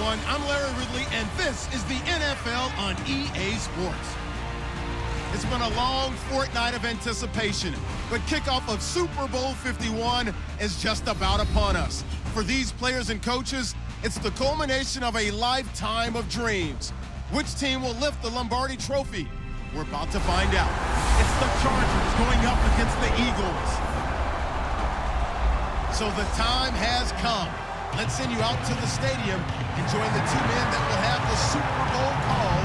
everyone. I'm Larry Ridley, and this is the NFL on EA Sports. It's been a long fortnight of anticipation, but kickoff of Super Bowl 51 is just about upon us. For these players and coaches, it's the culmination of a lifetime of dreams. Which team will lift the Lombardi Trophy? We're about to find out. It's the Chargers going up against the Eagles. So the time has come. Let's send you out to the stadium and join the two men that will have the Super Bowl call.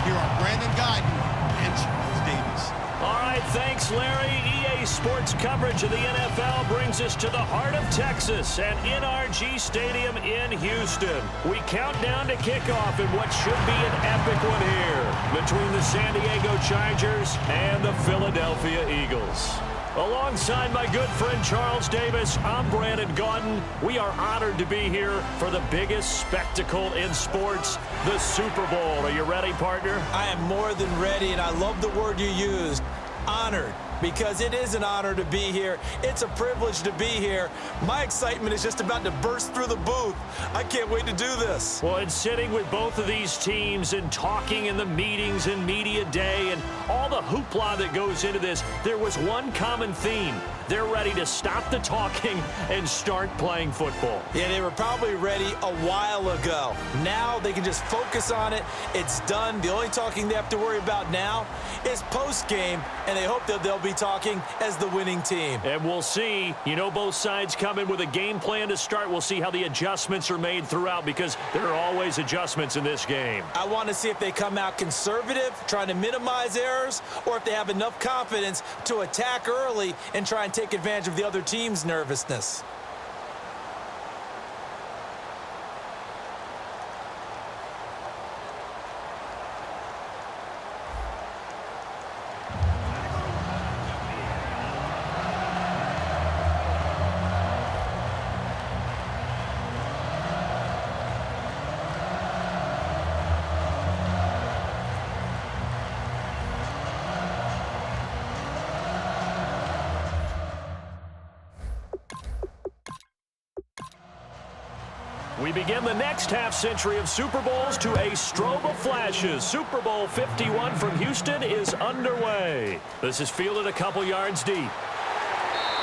Here are Brandon Guyton and Charles Davis. All right, thanks, Larry. EA Sports coverage of the NFL brings us to the heart of Texas and NRG Stadium in Houston. We count down to kickoff in what should be an epic one here between the San Diego Chargers and the Philadelphia Eagles. Alongside my good friend Charles Davis, I'm Brandon Guyton. We are honored to be here for the biggest spectacle in sports, the Super Bowl. Are you ready, partner? I am more than ready, and I love the word you used, honored, because it is an honor to be here. It's a privilege to be here. My excitement is just about to burst through the booth. I can't wait to do this. Well, and sitting with both of these teams and talking in the meetings and media day and all the hoopla that goes into this, there was one common theme. They're ready to stop the talking and start playing football. Yeah, they were probably ready a while ago. Now they can just focus on it. It's done. The only talking they have to worry about now is post-game, and they hope that they'll be talking as the winning team. And we'll see. You know, both sides come in with a game plan to start. We'll see how the adjustments are made throughout, because there are always adjustments in this game. I want to see if they come out conservative, trying to minimize errors, or if they have enough confidence to attack early and try and take advantage of the other team's nervousness. We begin the next half-century of Super Bowls to a strobe of flashes. Super Bowl 51 from Houston is underway. This is fielded a couple yards deep.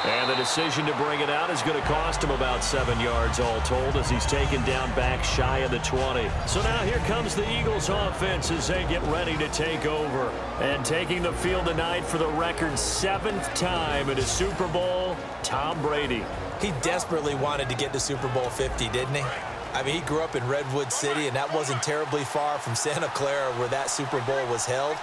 And the decision to bring it out is going to cost him about 7 yards all told, as he's taken down back shy of the 20. So now here comes the Eagles offense as they get ready to take over. And taking the field tonight for the record 7th time in a Super Bowl, Tom Brady. He desperately wanted to get to Super Bowl 50, didn't he? I mean, he grew up in Redwood City, and that wasn't terribly far from Santa Clara where that Super Bowl was held.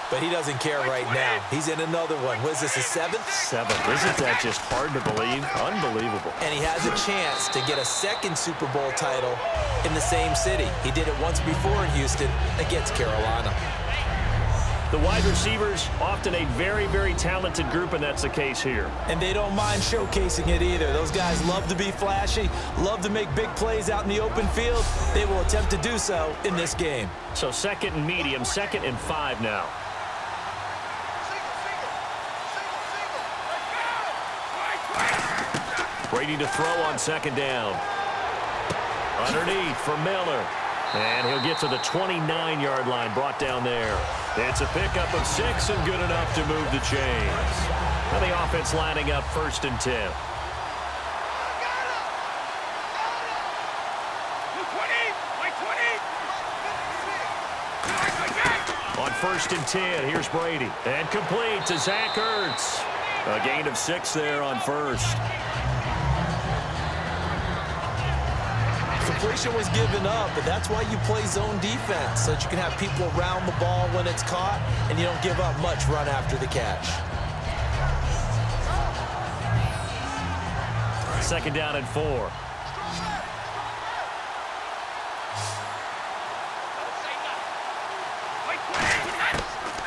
But he doesn't care right now. He's in another one. Was this his 7th? 7th. Isn't that just hard to believe? Unbelievable. And he has a chance to get a second Super Bowl title in the same city. He did it once before in Houston against Carolina. The wide receivers, often a very, very talented group, and that's the case here. And they don't mind showcasing it either. Those guys love to be flashy, love to make big plays out in the open field. They will attempt to do so in this game. So 2nd and medium, 2nd and 5 now. Brady to throw on 2nd down. Underneath for Miller. And he'll get to the 29-yard line, brought down there. It's a pickup of 6 and good enough to move the chains. Now the offense lining up 1st and 10. On 1st and 10, here's Brady. And complete to Zach Ertz. A gain of 6 there on 1st. Completion was given up, but that's why you play zone defense, so that you can have people around the ball when it's caught, and you don't give up much run after the catch. 2nd down and 4.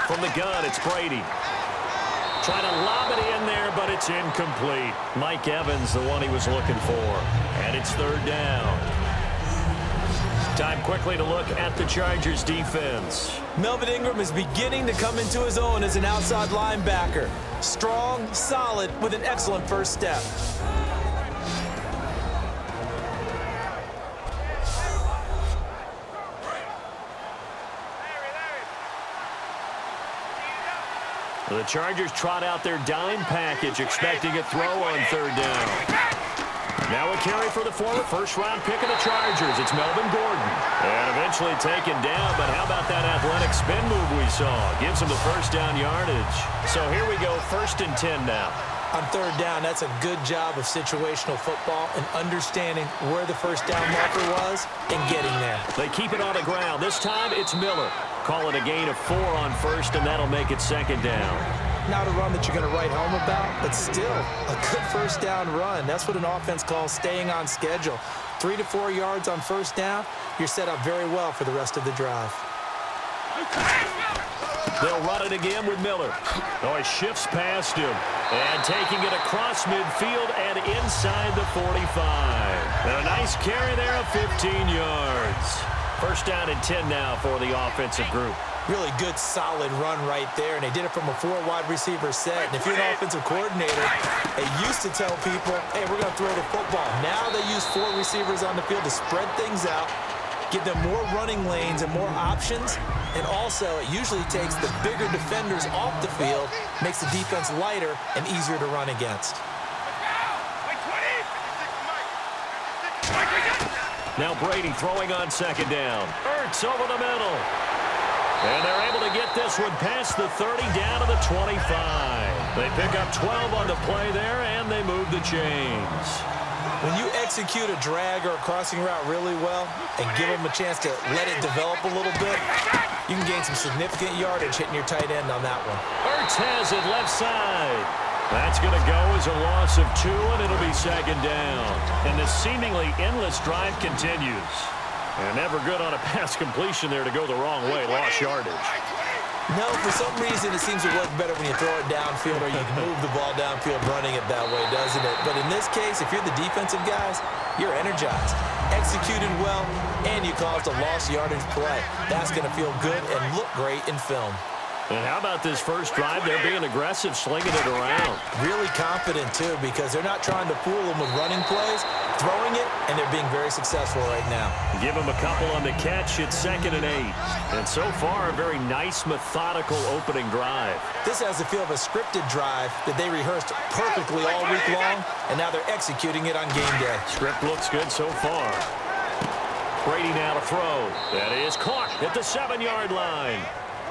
From the gun, it's Brady. Trying to lob it in there, but it's incomplete. Mike Evans, the one he was looking for. And it's 3rd down. Time quickly to look at the Chargers defense. Melvin Ingram is beginning to come into his own as an outside linebacker. Strong, solid, with an excellent first step. The Chargers trot out their dime package, expecting a throw on third down. Now a carry for the former first-round pick of the Chargers. It's Melvin Gordon. And eventually taken down, but how about that athletic spin move we saw? Gives him the first down yardage. So here we go, 1st and 10 now. On third down, that's a good job of situational football and understanding where the first down marker was and getting there. They keep it on the ground. This time it's Miller. Call it a gain of 4 on first, and that'll make it 2nd down. Not a run that you're going to write home about, but still a good first down run. That's what an offense calls staying on schedule. 3 to 4 yards on first down, you're set up very well for the rest of the drive. They'll run it again with Miller. Oh, he shifts past him. And taking it across midfield and inside the 45. And a nice carry there of 15 yards. 1st down and 10 now for the offensive group. Really good, solid run right there, and they did it from a 4-wide receiver set. And if you're an offensive coordinator, they used to tell people, hey, we're going to throw the football. Now they use 4 receivers on the field to spread things out, give them more running lanes and more options, and also it usually takes the bigger defenders off the field, makes the defense lighter and easier to run against. Now Brady throwing on 2nd down. Ertz over the middle. And they're able to get this one past the 30 down to the 25. They pick up 12 on the play there, and they move the chains. When you execute a drag or a crossing route really well and give them a chance to let it develop a little bit, you can gain some significant yardage hitting your tight end on that one. Ertz has it left side. That's going to go as a loss of 2, and it'll be 2nd down. And this seemingly endless drive continues. And never good on a pass completion there to go the wrong way. Lost yardage. No, for some reason it seems to work better when you throw it downfield or you can move the ball downfield running it that way, doesn't it? But in this case, if you're the defensive guys, you're energized, executed well, and you caused a lost yardage play. That's going to feel good and look great in film. And how about this first drive? They're being aggressive, slinging it around. Really confident, too, because they're not trying to fool them with running plays, throwing it, and they're being very successful right now. Give them a couple on the catch. It's 2nd and 8. And so far, a very nice, methodical opening drive. This has the feel of a scripted drive that they rehearsed perfectly all week long, and now they're executing it on game day. Script looks good so far. Brady now to throw. That is caught at the 7-yard line.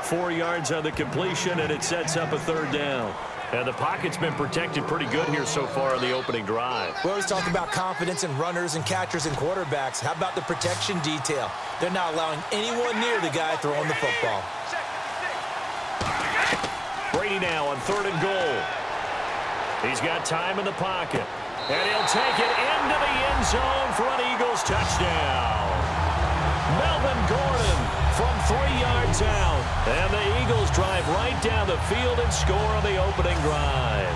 4 yards on the completion, and it sets up a 3rd down. And the pocket's been protected pretty good here so far on the opening drive. We always talk about confidence in runners and catchers and quarterbacks. How about the protection detail? They're not allowing anyone near the guy throwing the football. Brady now on 3rd and goal. He's got time in the pocket. And he'll take it into the end zone for an Eagles touchdown. Melvin Gordon from 3 yards out. And the Eagles drive right down the field and score on the opening drive.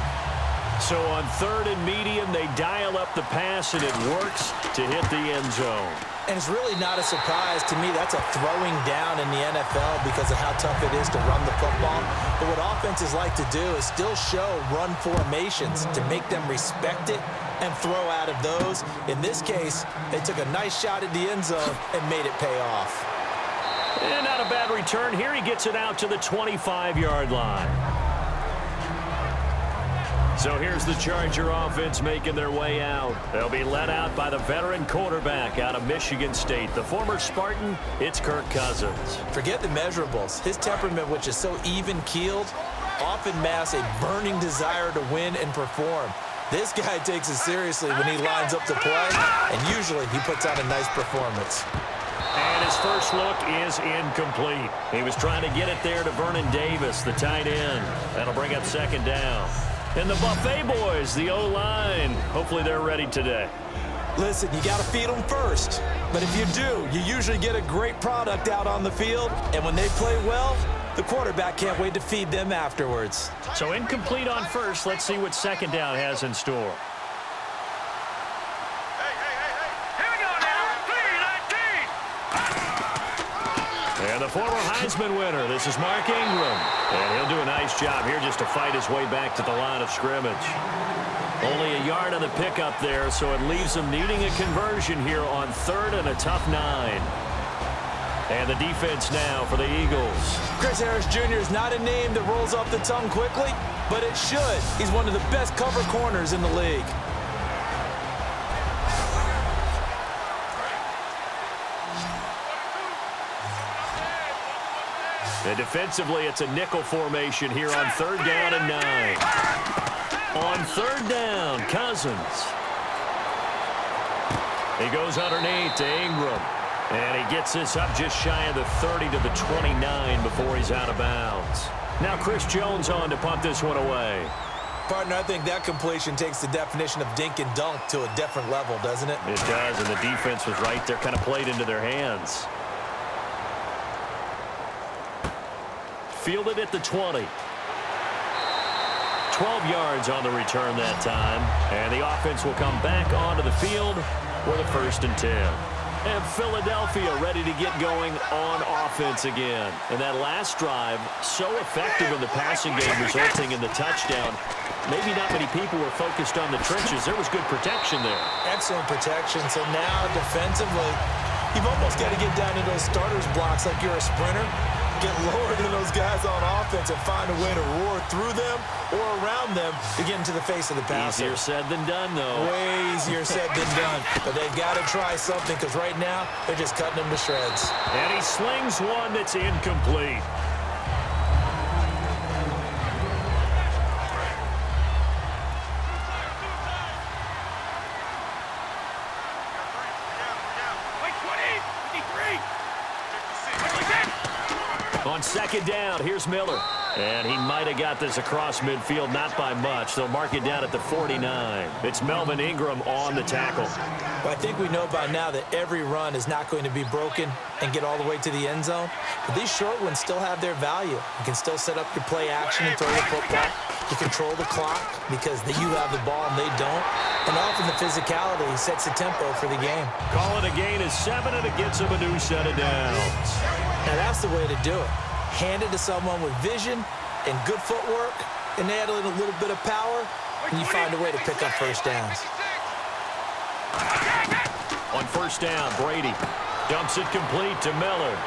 So on 3rd and medium, they dial up the pass, and it works to hit the end zone. And it's really not a surprise to me. That's a throwing down in the NFL because of how tough it is to run the football. But what offenses like to do is still show run formations to make them respect it and throw out of those. In this case, they took a nice shot at the end zone and made it pay off. And not a bad return here. He gets it out to the 25-yard line. So here's the Charger offense making their way out. They'll be led out by the veteran quarterback out of Michigan State. The former Spartan, it's Kirk Cousins. Forget the measurables. His temperament, which is so even-keeled, often masks a burning desire to win and perform. This guy takes it seriously when he lines up to play, and usually he puts out a nice performance. And his first look is incomplete. He was trying to get it there to Vernon Davis, the tight end. That'll bring up 2nd down. And the Buffet boys, the O-line, hopefully they're ready today. Listen, you got to feed them first. But if you do, you usually get a great product out on the field. And when they play well, the quarterback can't wait to feed them afterwards. So incomplete on first. Let's see what 2nd down has in store. And the former Heisman winner, this is Mark Ingram. And he'll do a nice job here just to fight his way back to the line of scrimmage. Only a yard on the pickup there, so it leaves him needing a conversion here on 3rd and a tough 9. And the defense now for the Eagles. Chris Harris Jr. is not a name that rolls off the tongue quickly, but it should. He's one of the best cover corners in the league. And defensively, it's a nickel formation here on 3rd down and 9. On 3rd down, Cousins. He goes underneath to Ingram. And he gets this up just shy of the 30 to the 29 before he's out of bounds. Now Chris Jones on to punt this one away. Partner, I think that completion takes the definition of dink and dunk to a different level, doesn't it? It does, and the defense was right there, kind of played into their hands. Fielded at the 20. 12 yards on the return that time. And the offense will come back onto the field with a 1st and 10. And Philadelphia ready to get going on offense again. And that last drive, so effective in the passing game, resulting in the touchdown. Maybe not many people were focused on the trenches. There was good protection there. Excellent protection. So now defensively, you've almost got to get down to those starters blocks like you're a sprinter. Get lower than those guys on offense and find a way to roar through them or around them to get into the face of the passer. Easier said than done, though. Way easier said than done. But they've got to try something because right now they're just cutting them to shreds. And he slings one that's incomplete. On 2nd down, here's Miller. And he might have got this across midfield, not by much. They'll mark it down at the 49. It's Melvin Ingram on the tackle. Well, I think we know by now that every run is not going to be broken and get all the way to the end zone. But these short ones still have their value. You can still set up your play action and throw the football. You control the clock because you have the ball and they don't. And often the physicality sets the tempo for the game. Call it a gain of 7, and it gets him a new set of downs. Now that's the way to do it. Hand it to someone with vision and good footwork, and add in a little bit of power, and you find a way to pick up 1st downs. On 1st down, Brady dumps it complete to Miller.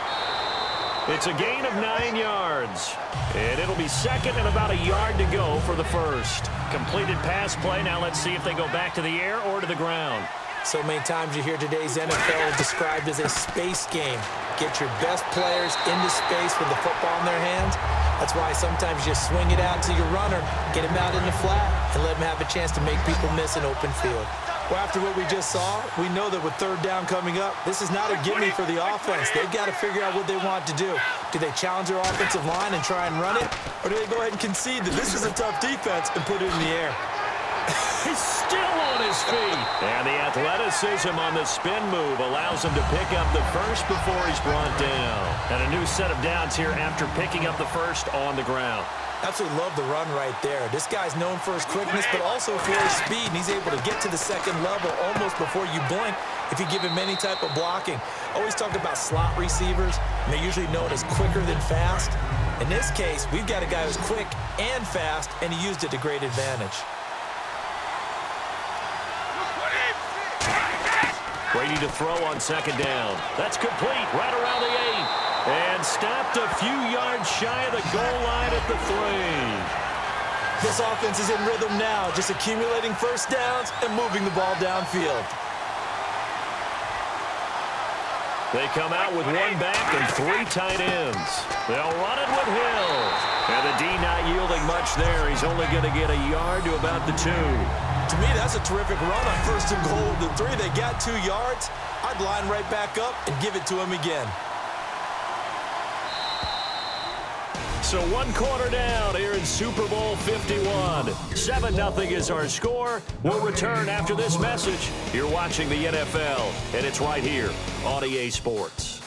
It's a gain of 9 yards, and it'll be 2nd and about a yard to go for the 1st. Completed pass play. Now let's see if they go back to the air or to the ground. So many times you hear today's NFL described as a space game. Get your best players into space with the football in their hands. That's why sometimes you swing it out to your runner, get him out in the flat, and let him have a chance to make people miss an open field. Well, after what we just saw, we know that with 3rd down coming up, this is not a gimme for the offense. They've got to figure out what they want to do. Do they challenge their offensive line and try and run it? Or do they go ahead and concede that this is a tough defense and put it in the air? He's still on his feet. And the athleticism on the spin move allows him to pick up the 1st before he's brought down. And a new set of downs here after picking up the 1st on the ground. Absolutely love the run right there. This guy's known for his quickness, but also for his speed, and he's able to get to the 2nd level almost before you blink if you give him any type of blocking. Always talk about slot receivers, and they're usually known as quicker than fast. In this case, we've got a guy who's quick and fast, and he used it to great advantage. Brady to throw on 2nd down. That's complete right around the 8. And stopped a few yards shy of the goal line at the 3. This offense is in rhythm now, just accumulating 1st downs and moving the ball downfield. They come out with 1 back and 3 tight ends. They'll run it with Hill. And the D not yielding much there. He's only going to get a yard to about the 2. To me, that's a terrific run on 1st and goal of the 3. They got 2 yards. I'd line right back up and give it to him again. So 1 quarter down here in Super Bowl 51. 7-0 is our score. We'll return after this message. You're watching the NFL, and it's right here on EA Sports.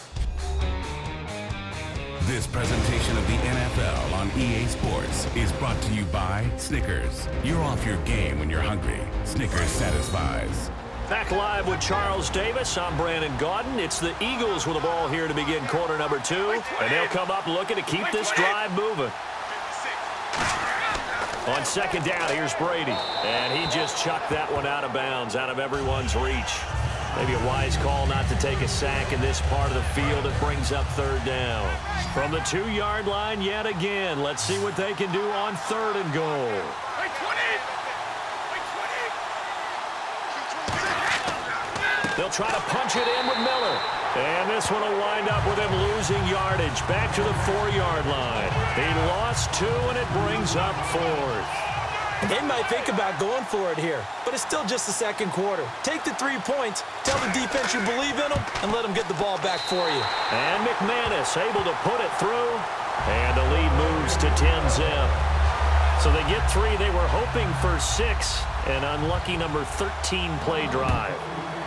This presentation of the NFL on EA Sports is brought to you by Snickers. You're off your game when you're hungry. Snickers satisfies. Back live with Charles Davis. I'm Brandon Gaudin. It's the Eagles with the ball here to begin quarter number 2. And they'll come up looking to keep this drive moving. On 2nd down, here's Brady. And he just chucked that one out of bounds, out of everyone's reach. Maybe a wise call not to take a sack in this part of the field. It brings up third down. From the 2-yard line yet again. Let's see what they can do on 3rd and goal. They'll try to punch it in with Miller. And this one will wind up with him losing yardage. Back to the 4-yard line. He lost 2, and it brings up 4th. They might think about going for it here, but it's still just the second quarter. Take the 3 points, tell the defense you believe in them, and let them get the ball back for you. And McManus able to put it through, and the lead moves to 10-zip. So they get 3. They were hoping for 6, an unlucky number 13 play drive.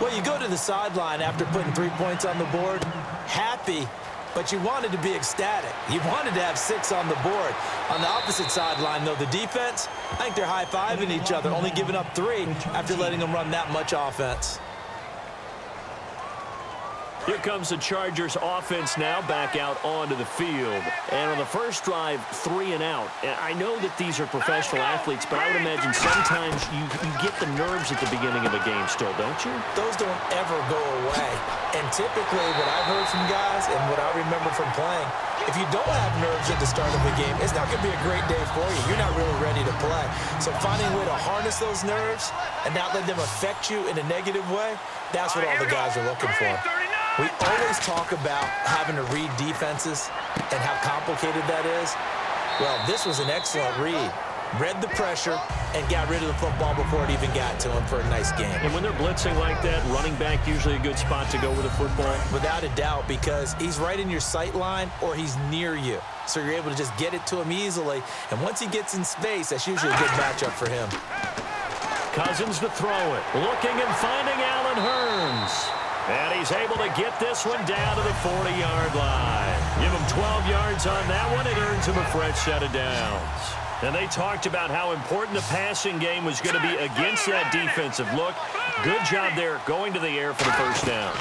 Well, you go to the sideline after putting 3 points on the board, happy, but you wanted to be ecstatic. You wanted to have 6 on the board. On the opposite sideline, though, the defense, I think they're high-fiving each other, only giving up 3 after letting them run that much offense. Here comes the Chargers offense now back out onto the field. And on the first drive, 3 and out. And I know that these are professional athletes, but I would imagine sometimes you get the nerves at the beginning of a game still, don't you? Those don't ever go away. And typically what I've heard from guys and what I remember from playing, if you don't have nerves at the start of a game, it's not going to be a great day for you. You're not really ready to play. So finding a way to harness those nerves and not let them affect you in a negative way, that's what all the guys are looking for. We always talk about having to read defenses and how complicated that is. Well, this was an excellent read. Read the pressure and got rid of the football before it even got to him for a nice game. And when they're blitzing like that, running back usually a good spot to go with the football? Without a doubt, because he's right in your sight line or he's near you. So you're able to just get it to him easily. And once he gets in space, that's usually a good matchup for him. Cousins to throw it. Looking and finding Allen Hurns. And he's able to get this one down to the 40-yard line. Give him 12 yards on that one. It earns him a fresh set of downs. And they talked about how important the passing game was going to be against that defensive look. Good job there going to the air for the first down.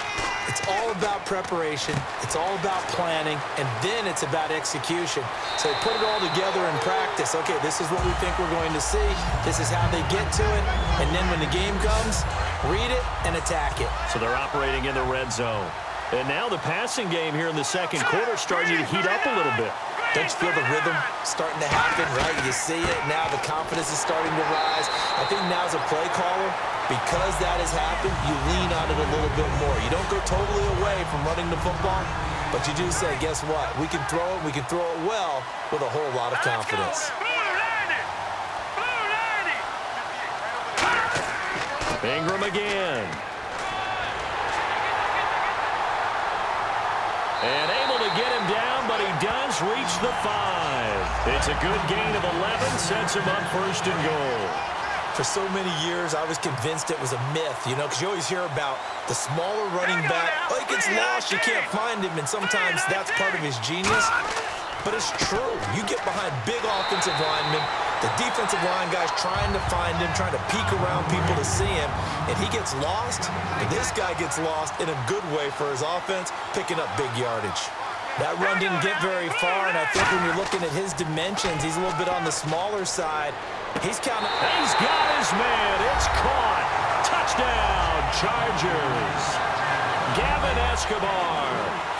It's all about preparation. It's all about planning. And then it's about execution. So they put it all together in practice. Okay, this is what we think we're going to see. This is how they get to it. And then when the game comes, read it and attack it. So they're operating in the red zone. And now the passing game here in the second quarter is starting to heat up a little bit. Don't you feel the rhythm starting to happen, right? You see it. Now the confidence is starting to rise. I think now as a play caller, because that has happened, you lean on it a little bit more. You don't go totally away from running the football, but you do say, guess what? We can throw it. We can throw it well with a whole lot of confidence. Ingram again. And able to get him down, but he does reach the 5. It's a good gain of 11, sets him up 1st and goal. For so many years, I was convinced it was a myth, you know, because you always hear about the smaller running back. Oh, he gets lost, you can't find him, and sometimes that's part of his genius. But it's true. You get behind big offensive linemen, the defensive line guys trying to find him, trying to peek around people to see him, and he gets lost. And this guy gets lost in a good way for his offense, picking up big yardage. That run didn't get very far, and I think when you're looking at his dimensions, he's a little bit on the smaller side. He's counting. He's got his man. It's caught. Touchdown, Chargers. Gavin Escobar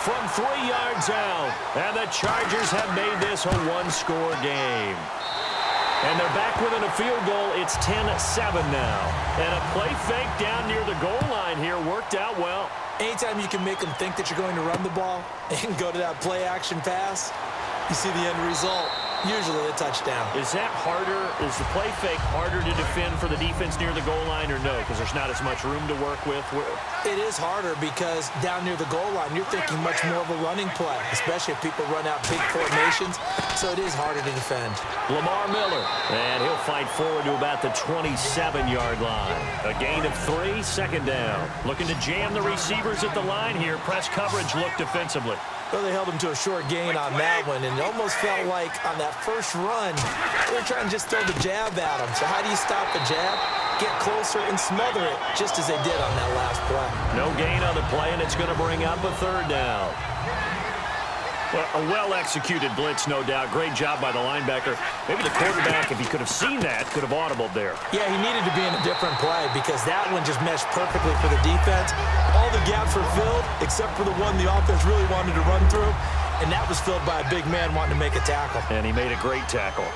from 3 yards out. And the Chargers have made this a 1-score game. And they're back within a field goal. It's 10-7 now. And a play fake down near the goal line here worked out well. Anytime you can make them think that you're going to run the ball and go to that play-action pass, you see the end result. Usually a touchdown. Is that harder? Is the play fake harder to defend for the defense near the goal line or no? Because there's not as much room to work with? It is harder because down near the goal line, you're thinking much more of a running play, especially if people run out big formations. So it is harder to defend. Lamar Miller, and he'll fight forward to about the 27-yard line. A gain of 3, 2nd down. Looking to jam the receivers at the line here. Press coverage look defensively. Well, they held him to a short gain on that one, and it almost felt like on that first run, they were trying to just throw the jab at him. So how do you stop the jab? Get closer and smother it, just as they did on that last play. No gain on the play, and it's going to bring up a 3rd down. Well, a well-executed blitz, no doubt. Great job by the linebacker. Maybe the quarterback, if he could have seen that, could have audibled there. Yeah, he needed to be in a different play because that one just meshed perfectly for the defense. All the gaps were filled except for the one the offense really wanted to run through, and that was filled by a big man wanting to make a tackle. And he made a great tackle.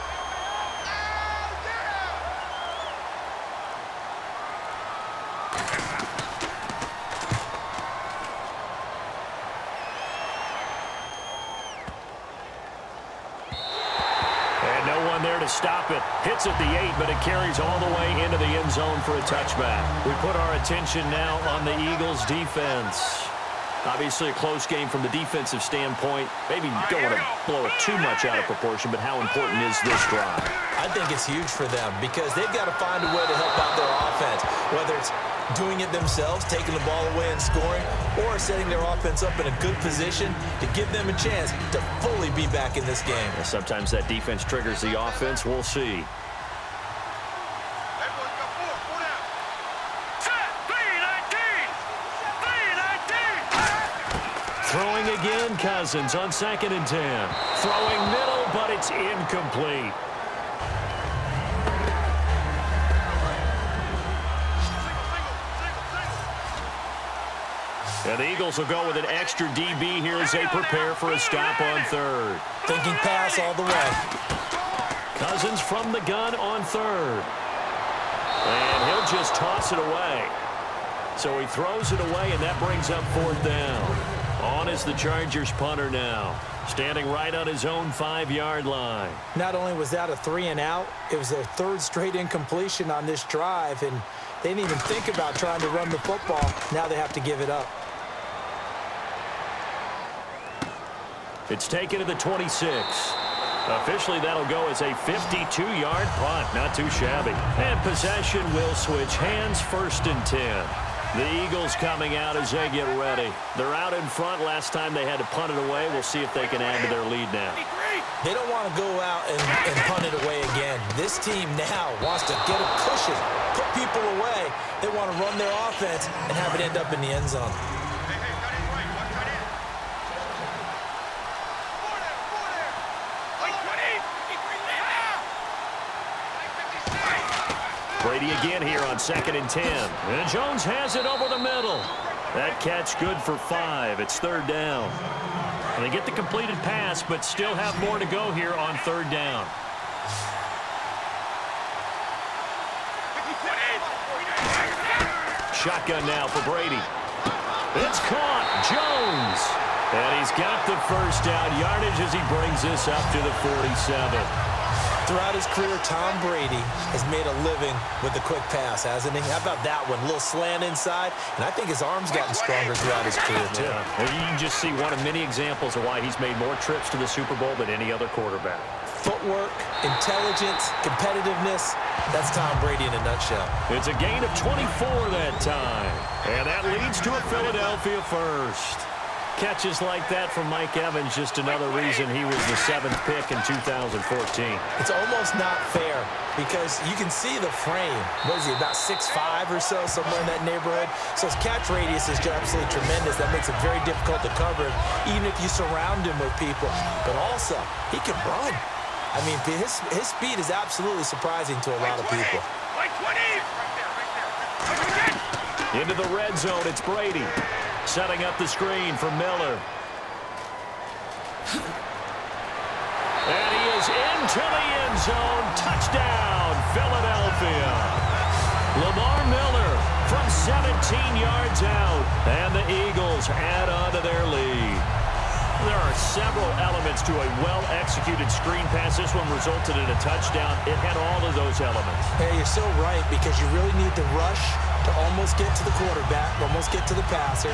To stop it. Hits at the 8, but it carries all the way into the end zone for a touchback. We put our attention now on the Eagles' defense. Obviously a close game from the defensive standpoint. Maybe you don't want to blow it too much out of proportion, but how important is this drive? I think it's huge for them because they've got to find a way to help out their offense, whether it's doing it themselves, taking the ball away and scoring, or setting their offense up in a good position to give them a chance to fully be back in this game. Well, sometimes that defense triggers the offense. We'll see. Throwing again, Cousins on 2nd and 10. Throwing middle, but it's incomplete. And the Eagles will go with an extra DB here as they prepare for a stop on 3rd. Thinking pass all the way. Cousins from the gun on 3rd. And he'll just toss it away. So he throws it away, and that brings up 4th down. On is the Chargers punter now, standing right on his own 5-yard line. Not only was that a 3-and-out, it was their 3rd straight incompletion on this drive, and they didn't even think about trying to run the football. Now they have to give it up. It's taken to the 26. Officially, that'll go as a 52-yard punt. Not too shabby. And possession will switch hands, 1st and 10. The Eagles coming out as they get ready. They're out in front. Last time they had to punt it away. We'll see if they can add to their lead now. They don't want to go out and punt it away again. This team now wants to get a cushion, put people away. They want to run their offense and have it end up in the end zone. Brady again here on 2nd and 10. And Jones has it over the middle. That catch good for 5. It's 3rd down. And they get the completed pass, but still have more to go here on 3rd down. Shotgun now for Brady. It's caught. Jones. And he's got the 1st down yardage as he brings this up to the 47. Throughout his career, Tom Brady has made a living with the quick pass, hasn't he? How about that one? A little slant inside, and I think his arm's gotten stronger throughout his career, too. Yeah. Well, you can just see one of many examples of why he's made more trips to the Super Bowl than any other quarterback. Footwork, intelligence, competitiveness, that's Tom Brady in a nutshell. It's a gain of 24 that time, and that leads to a Philadelphia 1st. Catches like that from Mike Evans, just another reason he was the 7th pick in 2014. It's almost not fair because you can see the frame. What is he, about 6'5" or so, somewhere in that neighborhood? So his catch radius is absolutely tremendous. That makes it very difficult to cover him, even if you surround him with people. But also, he can run. I mean, his speed is absolutely surprising to a lot of people. Into the red zone, it's Brady. Setting up the screen for Miller. And he is into the end zone. Touchdown, Philadelphia. Lamar Miller from 17 yards out. And the Eagles add on to their lead. There are several elements to a well-executed screen pass. This one resulted in a touchdown. It had all of those elements. Hey, you're so right because you really need to rush to almost get to the quarterback, almost get to the passer.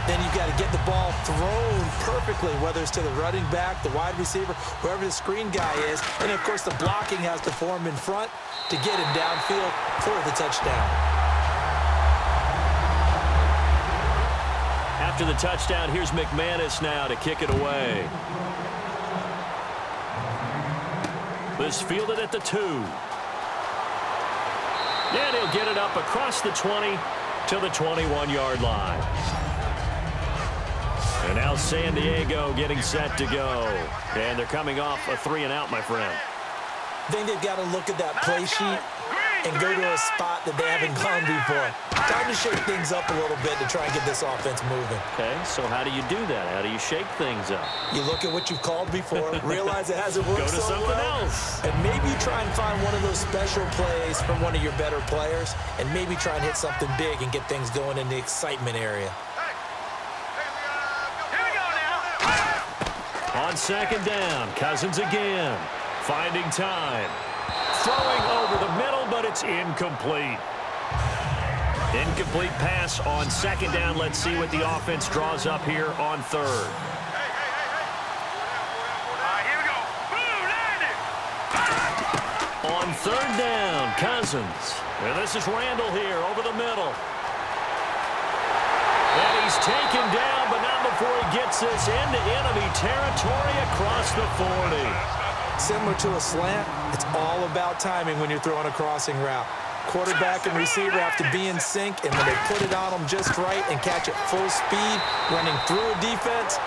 Then you've got to get the ball thrown perfectly, whether it's to the running back, the wide receiver, whoever the screen guy is. And, of course, the blocking has to form in front to get him downfield for the touchdown. After the touchdown, here's McManus now to kick it away. This fielded at the 2. And he'll get it up across the 20 to the 21-yard line. And now Now San Diego getting set to go. And they're coming off a 3-and-out, my friend. I think they've got to look at that play sheet and go to a spot that they haven't gone before. Time to shake things up a little bit to try and get this offense moving. Okay, so how do you do that? How do you shake things up? You look at what you've called before, realize it hasn't worked Go to so something well, else. and maybe try and find one of those special plays from one of your better players, and maybe try and hit something big and get things going in the excitement area. On second down, Cousins again. Finding time. Throwing over the middle, but it's incomplete. Incomplete pass on second down. Let's see what the offense draws up here on third. On third down, Cousins. And this is Randall here over the middle. And he's taken down, but not before he gets this into enemy territory across the 40. Similar to a slant, it's all about timing when you're throwing a crossing route. Quarterback and receiver have to be in sync, and when they put it on them just right and catch it full speed, running through a defense,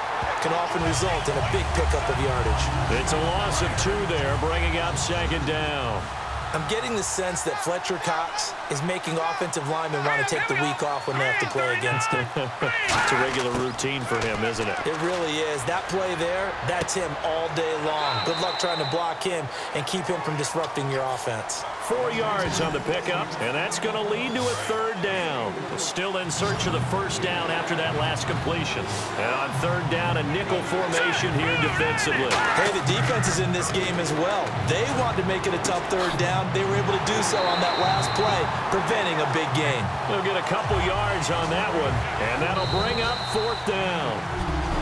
can often result in a big pickup of yardage. It's a loss of 2 there, bringing up second down. I'm getting the sense that Fletcher Cox is making offensive linemen want to take the week off when they have to play against him. It's a regular routine for him, isn't it? It really is. That play there, that's him all day long. Good luck trying to block him and keep him from disrupting your offense. 4 yards on the pickup, and that's going to lead to a third down. Still in search of the first down after that last completion. And on third down, a nickel formation here defensively. Hey, the defense is in this game as well. They want to make it a tough third down. They were able to do so on that last play, preventing a big gain. They'll get a couple yards on that one, and that'll bring up fourth down.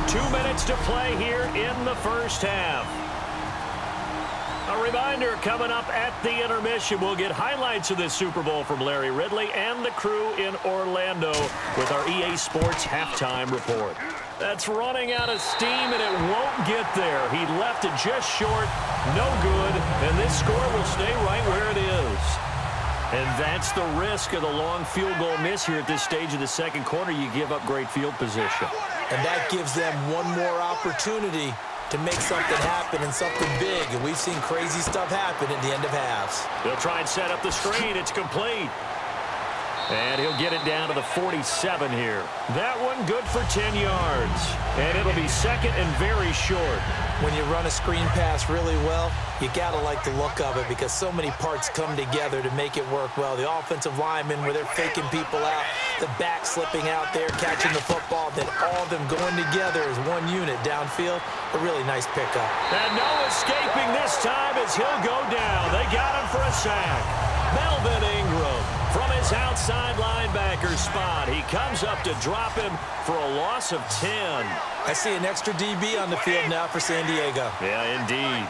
2 minutes to play here in the first half. A reminder, coming up at the intermission, we'll get highlights of this Super Bowl from Larry Ridley and the crew in Orlando with our EA Sports halftime report. That's running out of steam, and it won't get there. He left it just short, no good, and this score will stay right where it is. And that's the risk of the long field goal miss here at this stage of the second quarter. You give up great field position. And that gives them one more opportunity to make something happen and something big. And we've seen crazy stuff happen at the end of halves. They'll try and set up the screen. It's complete. And he'll get it down to the 47 here. That one good for 10 yards. And it'll be second and very short. When you run a screen pass really well, you got to like the look of it because so many parts come together to make it work well. The offensive linemen, where they're faking people out, the back slipping out there, catching the football, then all of them going together as one unit downfield. A really nice pickup. And no escaping this time as he'll go down. They got him for a sack. Melvin Ingram from his outside linebacker spot. He comes up to drop him for a loss of 10. I see an extra DB on the field now for San Diego. Yeah, indeed.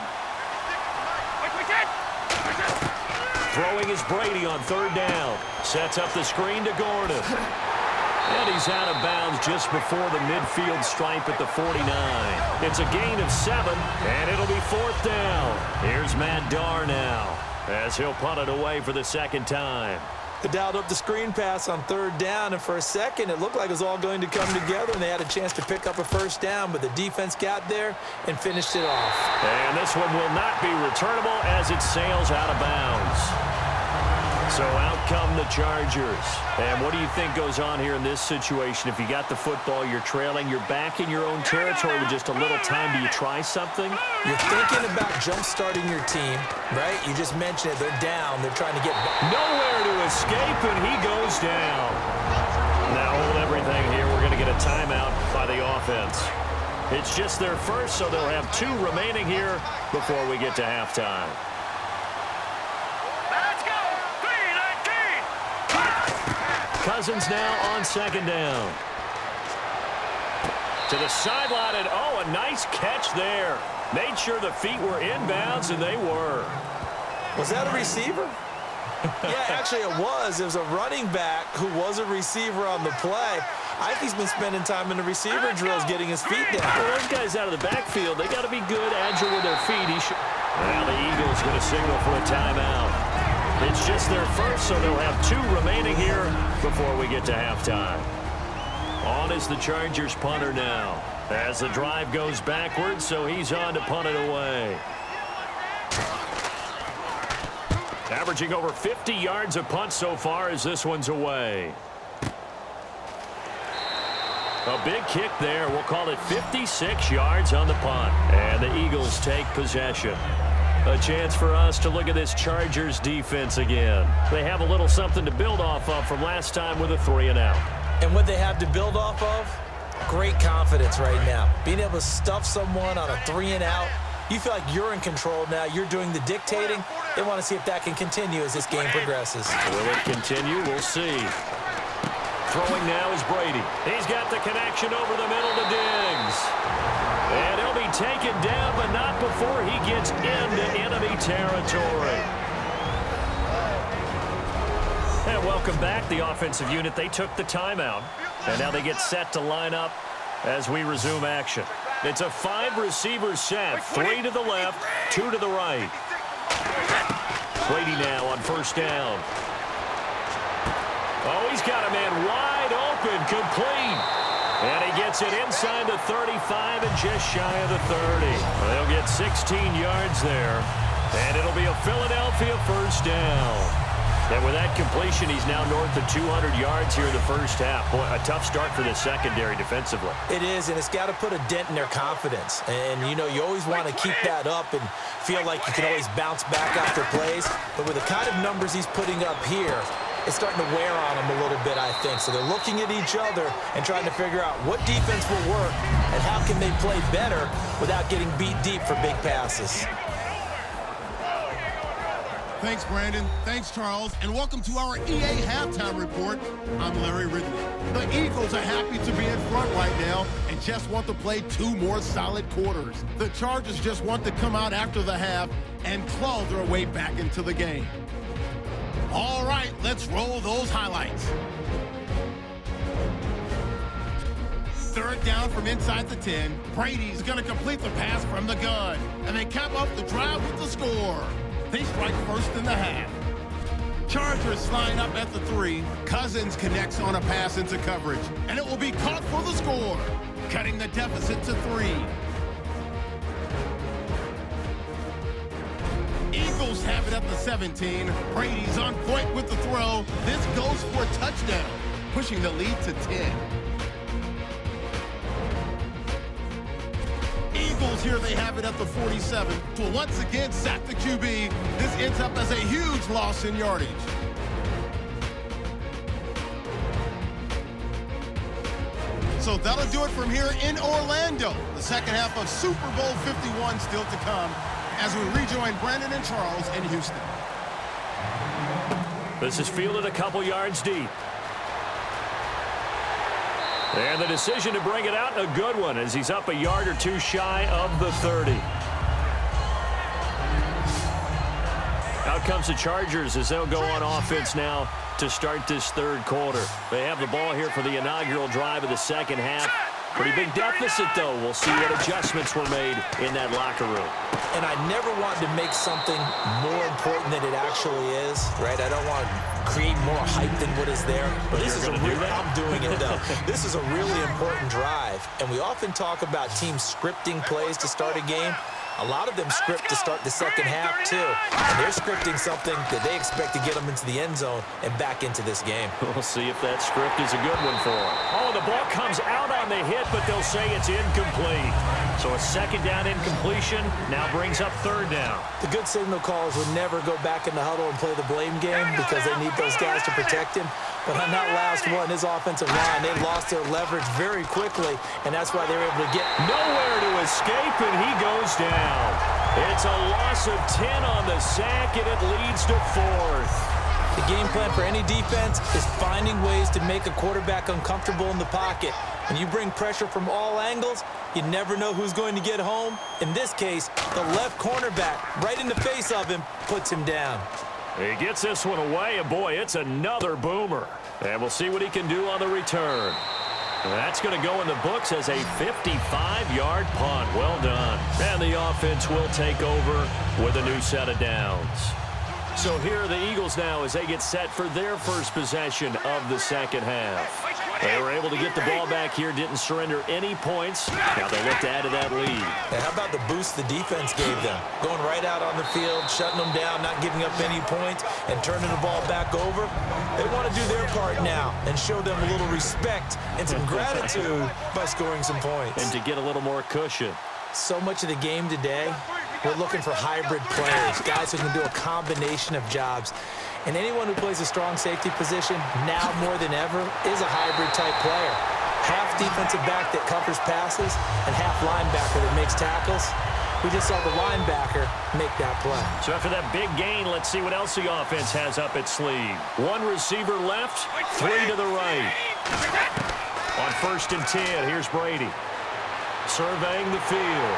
Throwing is Brady on third down. Sets up the screen to Gordon. And he's out of bounds just before the midfield stripe at the 49. It's a gain of 7, and it'll be fourth down. Here's Matt Darr now as he'll punt it away for the second time. They dialed up the screen pass on third down, and for a second it looked like it was all going to come together and they had a chance to pick up a first down, but the defense got there and finished it off. And this one will not be returnable as it sails out of bounds. So out come the Chargers. And what do you think goes on here in this situation? If you got the football, you're trailing, you're back in your own territory with just a little time. Do you try something? You're thinking about jump-starting your team, right? You just mentioned it. They're down. They're trying to get back. Nowhere to escape, and he goes down. Now hold everything here. We're going to get a timeout by the offense. It's just their first, so they'll have 2 remaining here before we get to halftime. Cousins now on second down. To the sideline, and oh, a nice catch there. Made sure the feet were inbounds, and they were. Was that a receiver? Yeah, actually it was. It was a running back who was a receiver on the play. I think he's been spending time in the receiver drills getting his feet down. Well, those guys out of the backfield, they got to be good, agile with their feet. Now the Eagles going to signal for a timeout. It's just their first, so they'll have 2 remaining here before we get to halftime. On is the Chargers punter now. As the drive goes backwards, so he's on to punt it away. Averaging over 50 yards a punt so far as this one's away. A big kick there. We'll call it 56 yards on the punt. And the Eagles take possession. A chance for us to look at this Chargers defense again. They have a little something to build off of from last time with a 3-and-out. And what they have to build off of? Great confidence right now. Being able to stuff someone on a 3-and-out. You feel like you're in control now. You're doing the dictating. They want to see if that can continue as this game progresses. Will it continue? We'll see. Throwing now is Brady. He's got the connection over the middle to Diggs. And he'll be taken down, but not before he gets into enemy territory. And welcome back, the offensive unit. They took the timeout, and now they get set to line up as we resume action. It's a 5-receiver set, 3 to the left, 2 to the right. Brady now on first down. Oh, he's got a man wide open, complete. And he gets it inside the 35 and just shy of the 30. They'll get 16 yards there, and it'll be a Philadelphia first down. And with that completion, he's now north of 200 yards here in the first half. Boy, a tough start for the secondary defensively. It is, and it's got to put a dent in their confidence. And, you know, you always want to keep that up and feel like you can always bounce back after plays. But with the kind of numbers he's putting up here, it's starting to wear on them a little bit, I think. So they're looking at each other and trying to figure out what defense will work and how can they play better without getting beat deep for big passes. Thanks, Brandon. Thanks, Charles. And welcome to our EA Halftime Report. I'm Larry Ridley. The Eagles are happy to be in front right now and just want to play 2 more solid quarters. The Chargers just want to come out after the half and claw their way back into the game. All right, let's roll those highlights. 3rd down from inside the 10. Brady's going to complete the pass from the gun. And they cap off the drive with the score. They strike first in the half. Chargers line up at the 3. Cousins connects on a pass into coverage. And it will be caught for the score, cutting the deficit to 3. Eagles have it at the 17. Brady's on point with the throw. This goes for a touchdown, pushing the lead to 10. Eagles here, they have it at the 47. To once again sack the QB. This ends up as a huge loss in yardage. So that'll do it from here in Orlando. The second half of Super Bowl 51 still to come as we rejoin Brandon and Charles in Houston. This is fielded a couple yards deep. And the decision to bring it out, a good one, as he's up a yard or 2 shy of the 30. Out comes the Chargers as they'll go on offense now to start this 3rd quarter. They have the ball here for the inaugural drive of the second half. Pretty big deficit, though. We'll see what adjustments were made in that locker room. And I never want to make something more important than it actually is, right? I don't want to create more hype than what is there. But this is a real, I'm doing it, though. This is a really important drive. And we often talk about teams scripting plays to start a game. A lot of them script to start the second half, too. And they're scripting something that they expect to get them into the end zone and back into this game. We'll see if that script is a good one for them. Oh, the ball comes out on the hit, but they'll say it's incomplete. So a 2nd down incompletion now brings up 3rd down. The good signal callers would never go back in the huddle and play the blame game because they need those guys to protect him. But on that last one, his offensive line, they lost their leverage very quickly, and that's why they were able to get nowhere to escape, and he goes down. It's a loss of 10 on the sack, and it leads to 4th. The game plan for any defense is finding ways to make a quarterback uncomfortable in the pocket. When you bring pressure from all angles, you never know who's going to get home. In this case, the left cornerback, right in the face of him, puts him down. He gets this one away, and boy, it's another boomer. And we'll see what he can do on the return. That's going to go in the books as a 55-yard punt. Well done. And the offense will take over with a new set of downs. So here are the Eagles now as they get set for their first possession of the second half. They were able to get the ball back here, didn't surrender any points. Now they look to add to that lead. And how about the boost the defense gave them? Going right out on the field, shutting them down, not giving up any points, and turning the ball back over. They want to do their part now and show them a little respect and some gratitude by scoring some points. And to get a little more cushion. So much of the game today, we're looking for hybrid players, guys who can do a combination of jobs. And anyone who plays a strong safety position, now more than ever, is a hybrid-type player. Half defensive back that covers passes and half linebacker that makes tackles. We just saw the linebacker make that play. So after that big gain, let's see what else the offense has up its sleeve. One receiver left, three to the right. On 1st and 10, here's Brady. Surveying the field.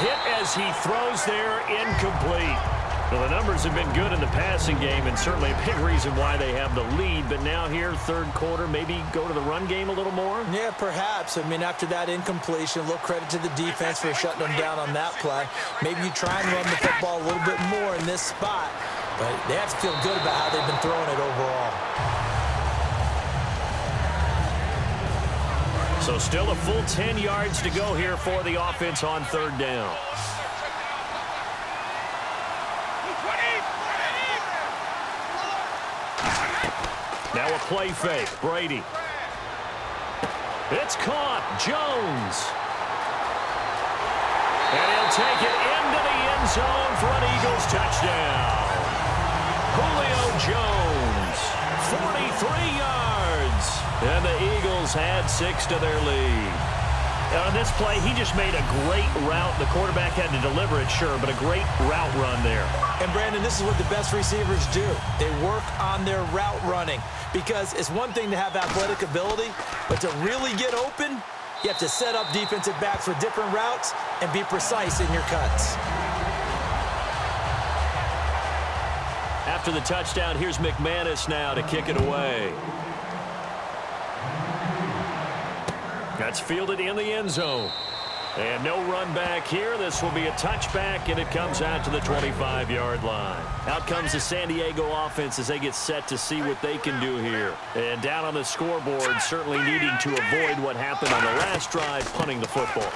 Hit as he throws there, incomplete. Well, the numbers have been good in the passing game and certainly a big reason why they have the lead. But now here, third quarter, maybe go to the run game a little more? Yeah, perhaps. I mean, after that incompletion, a little credit to the defense for shutting them down on that play. Maybe you try and run the football a little bit more in this spot. But they have to feel good about how they've been throwing it overall. So still a full 10 yards to go here for the offense on 3rd down. Now a play fake. Brady. It's caught. Jones. And he'll take it into the end zone for an Eagles touchdown. Julio Jones, 43 yards. And the Eagles had 6 to their lead. On this play, he just made a great route. The quarterback had to deliver it, sure, but a great route run there. And, Brandon, this is what the best receivers do. They work on their route running because it's one thing to have athletic ability, but to really get open, you have to set up defensive backs with different routes and be precise in your cuts. After the touchdown, here's McManus now to kick it away. That's fielded in the end zone. And no run back here. This will be a touchback, and it comes out to the 25-yard line. Out comes the San Diego offense as they get set to see what they can do here. And down on the scoreboard, certainly needing to avoid what happened on the last drive, punting the football.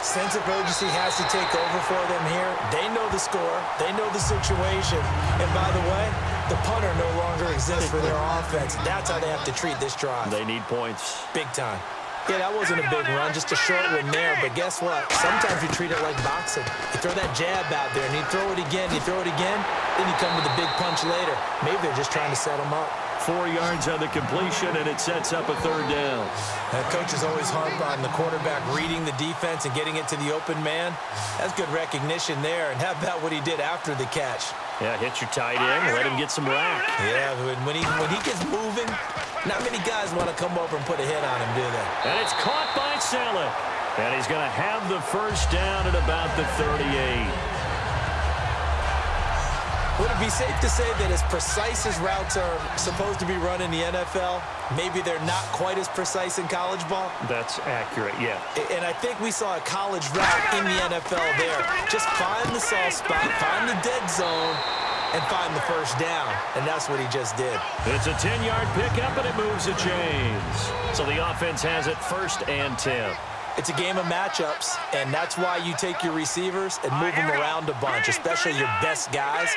Sense of urgency has to take over for them here. They know the score. They know the situation. And by the way, the punter no longer exists for their offense. That's how they have to treat this drive. They need points. Big time. Yeah, that wasn't a big run, just a short one there. But guess what? Sometimes you treat it like boxing. You throw that jab out there, and you throw it again, then you come with a big punch later. Maybe they're just trying to set them up. 4 yards on the completion, and it sets up a 3rd down. Coaches always harp on the quarterback reading the defense and getting it to the open man. That's good recognition there. And how about what he did after the catch? Yeah, hit your tight end, let him get some rack. Yeah, when he gets moving, not many guys want to come over and put a hit on him, do they? And it's caught by Selleck. And he's going to have the 1st down at about the 38. Would it be safe to say that as precise as routes are supposed to be run in the NFL, maybe they're not quite as precise in college ball? That's accurate, yeah. And I think we saw a college route in the NFL there. Just find the soft spot, find the dead zone, and find the 1st down. And that's what he just did. It's a 10-yard pickup, and it moves the chains. So the offense has it 1st and 10. It's a game of matchups, and that's why you take your receivers and move them around a bunch, especially your best guys.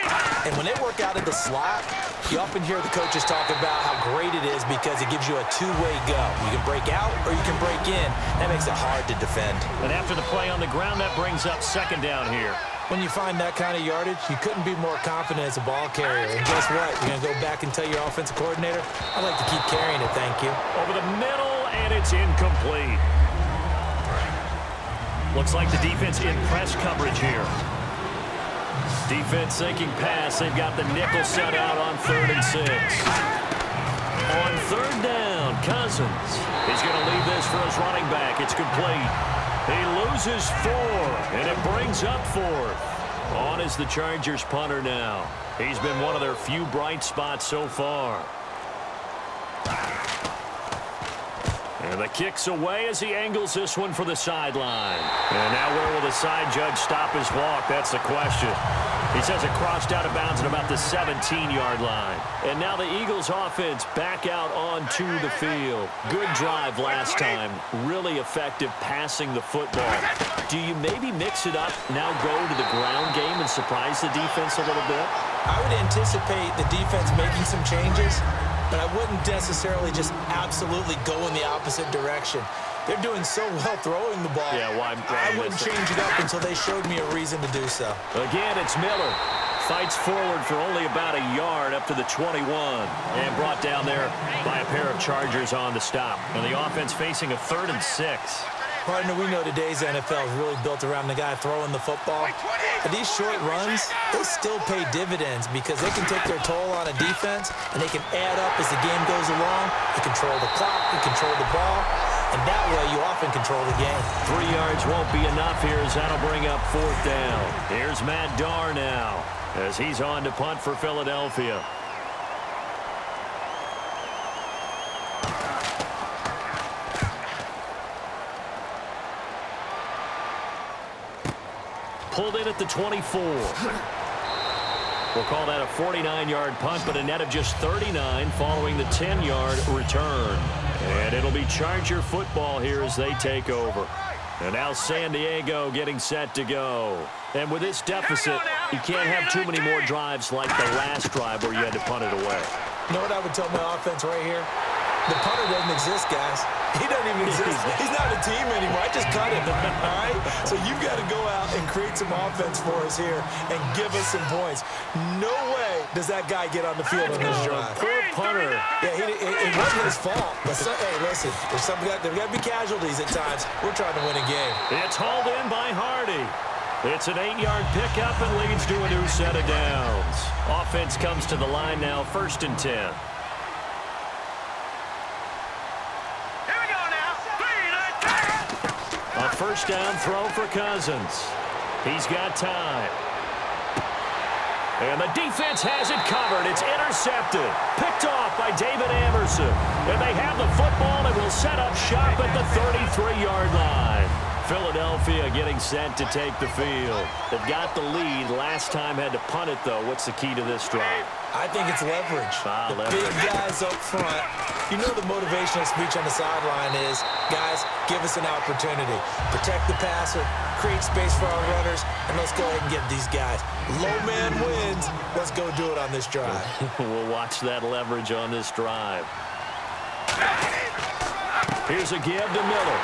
And when they work out of the slot, you often hear the coaches talk about how great it is because it gives you a two-way go. You can break out or you can break in. That makes it hard to defend. And after the play on the ground, that brings up 2nd down here. When you find that kind of yardage, you couldn't be more confident as a ball carrier. And guess what? You're going to go back and tell your offensive coordinator, I'd like to keep carrying it, thank you. Over the middle, and it's incomplete. Looks like the defense in press coverage here. Defense sinking pass. They've got the nickel set out on 3rd and 6. On 3rd down, Cousins. He's going to leave this for his running back. It's complete. He loses 4, and it brings up 4th. On is the Chargers punter now. He's been one of their few bright spots so far. And the kick's away as he angles this one for the sideline. And now where will the side judge stop his walk? That's the question. He says it crossed out of bounds at about the 17-yard line. And now the Eagles offense back out onto the field. Good drive last time. Really effective passing the football. Do you maybe mix it up, now go to the ground game and surprise the defense a little bit? I would anticipate the defense making some changes, but I wouldn't necessarily just absolutely go in the opposite direction. They're doing so well throwing the ball. Yeah, why I wouldn't change it up until they showed me a reason to do so. Again, it's Miller. Fights forward for only about a yard up to the 21. And brought down there by a pair of Chargers on the stop. And the offense facing a 3rd and 6. Partner, we know today's NFL is really built around the guy throwing the football. But these short runs, they still pay dividends because they can take their toll on a defense, and they can add up as the game goes along. You control the clock, you control the ball, and that way you often control the game. 3 yards won't be enough here as that'll bring up 4th down. Here's Matt Darr now as he's on to punt for Philadelphia. Pulled in at the 24. We'll call that a 49-yard punt, but a net of just 39 following the 10-yard return. And it'll be Charger football here as they take over. And now San Diego getting set to go. And with this deficit, you can't have too many more drives like the last drive where you had to punt it away. You know what I would tell my offense right here? The punter doesn't exist, guys. He doesn't even exist. He's not a team anymore. I just cut him, all right? So you've got to go out and create some offense for us here and give us some points. No way does that guy get on the field on this drive. Poor punter. Yeah, it wasn't his fault. But hey, listen, there's got to be casualties at times. We're trying to win a game. It's hauled in by Hardy. It's an 8-yard pickup and leads to a new set of downs. Offense comes to the line now, 1st and 10. A 1st down throw for Cousins. He's got time. And the defense has it covered. It's intercepted. Picked off by David Anderson. And they have the football and will set up shop at the 33-yard line. Philadelphia getting set to take the field. They've got the lead. Last time had to punt it, though. What's the key to this drive? I think it's leverage. The big guys up front. You know the motivational speech on the sideline is, guys, give us an opportunity. Protect the passer, create space for our runners, and let's go ahead and get these guys. Low man wins. Let's go do it on this drive. We'll watch that leverage on this drive. Here's a give to Miller.